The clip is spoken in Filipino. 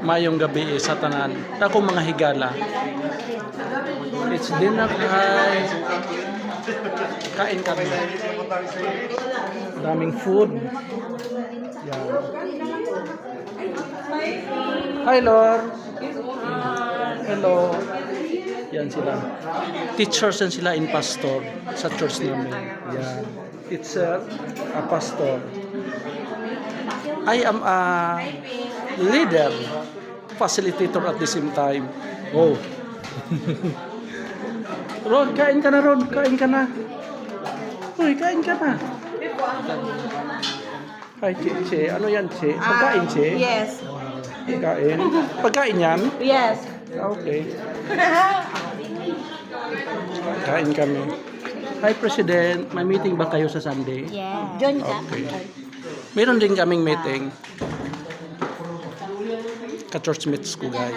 Mayong gabi sa tanan. Ako mga higala. It's dinner time. Kain kami. Daming food. Yan. Hi, Lord. Hello. Yan sila. Teachers yan sila in pastor sa church namin. Yan. Teacher, a pastor. I am a leader, facilitator at the same time. Oh. Ron, kain ka na, Ron. Kain ka na. Uy, kain ka na. Hi, Che. Ano yan, Che? Pagkain, Che? Yes. Pagkain? Pagkain yan? Yes. Okay. Kain kami. Hi, President. May meeting ba kayo sa Sunday? Yeah. Join ka. Okay. Meron din kaming meeting. Ka-church mates ko, guys.